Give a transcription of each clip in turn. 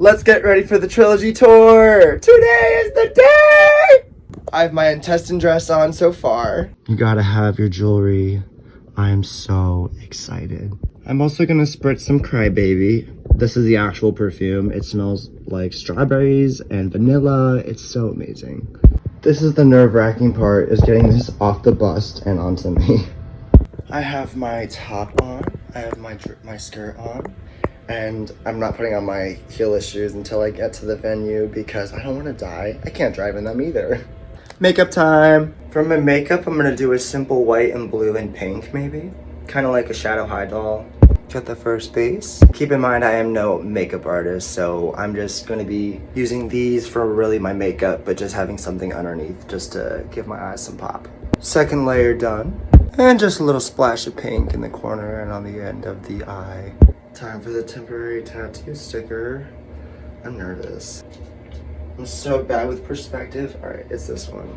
Let's get ready for the Trilogy Tour! Today is the day! I have my intestine dress on so far. You gotta have your jewelry. I am so excited. I'm also gonna spritz some Crybaby. This is the actual perfume. It smells like strawberries and vanilla. It's so amazing. This is the nerve-wracking part, is getting this off the bust and onto me. I have my top on. I have my skirt on. And I'm not putting on my heelless shoes until I get to the venue because I don't want to die. I can't drive in them either. Makeup time. For my makeup, I'm going to do a simple white and blue and pink maybe. Kind of like a shadow high doll. Got the first base. Keep in mind I am no makeup artist, so I'm just going to be using these for really my makeup, but just having something underneath just to give my eyes some pop. Second layer done. And just a little splash of pink in the corner and on the end of the eye. Time for the temporary tattoo sticker. I'm nervous. I'm so bad with perspective. Alright, it's this one.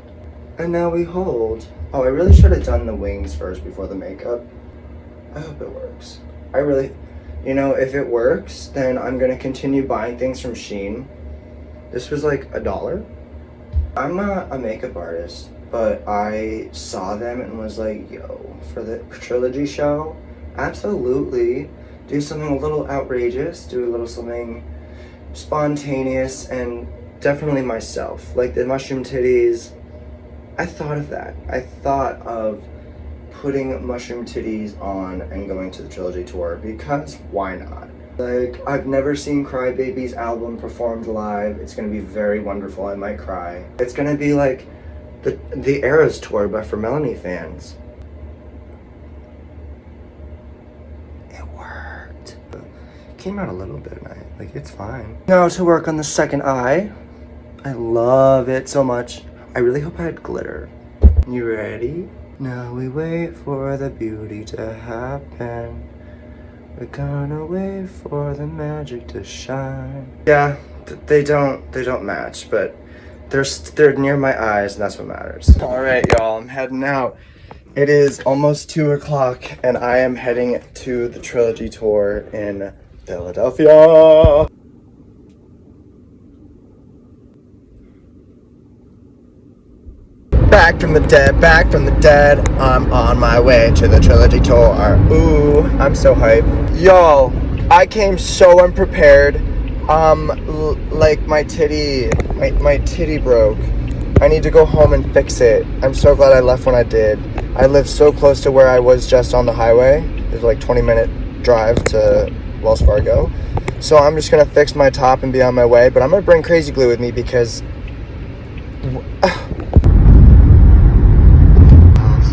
And now we hold. Oh, I really should have done the wings first before the makeup. I hope it works. I really, if it works, then I'm gonna continue buying things from Shein. This was like $1. I'm not a makeup artist, but I saw them and was like, yo, for the Trilogy show, absolutely. Do something a little outrageous, do a little something spontaneous, and definitely myself. Like the mushroom titties, I thought of that. I thought of putting mushroom titties on and going to the Trilogy Tour because why not? Like, I've never seen Crybaby's album performed live. It's gonna be very wonderful. I might cry. It's gonna be like the Eras Tour, but for Melanie fans. Came out a little bit at night, like it's fine. Now to work on the second eye. I love it so much. I really hope I had glitter. You ready? Now we wait for the beauty to happen. We're gonna wait for the magic to shine. Yeah, they don't match, but they're near my eyes and that's what matters. All right, y'all, I'm heading out. It is almost 2 o'clock and I am heading to the Trilogy Tour in Philadelphia. Back from the dead. I'm on my way to the Trilogy Tour. Ooh, I'm so hyped. Y'all, I came so unprepared. Like my titty broke. I need to go home and fix it. I'm so glad I left when I did. I live so close to where I was just on the highway. There's like 20-minute drive to Wells Fargo. So I'm just gonna fix my top and be on my way, but I'm gonna bring crazy glue with me because Wells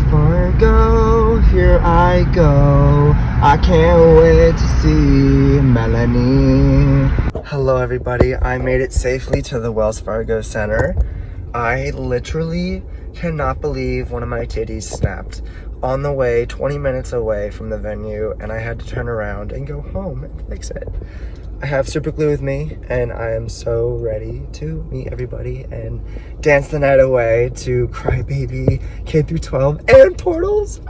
Fargo, here I go. I can't wait to see Melanie. Hello everybody, I made it safely to the Wells Fargo Center. I literally cannot believe one of my titties snapped on the way, 20 minutes away from the venue, and I had to turn around and go home and fix it. I have super glue with me, and I am so ready to meet everybody and dance the night away to Crybaby, K through 12, and Portals.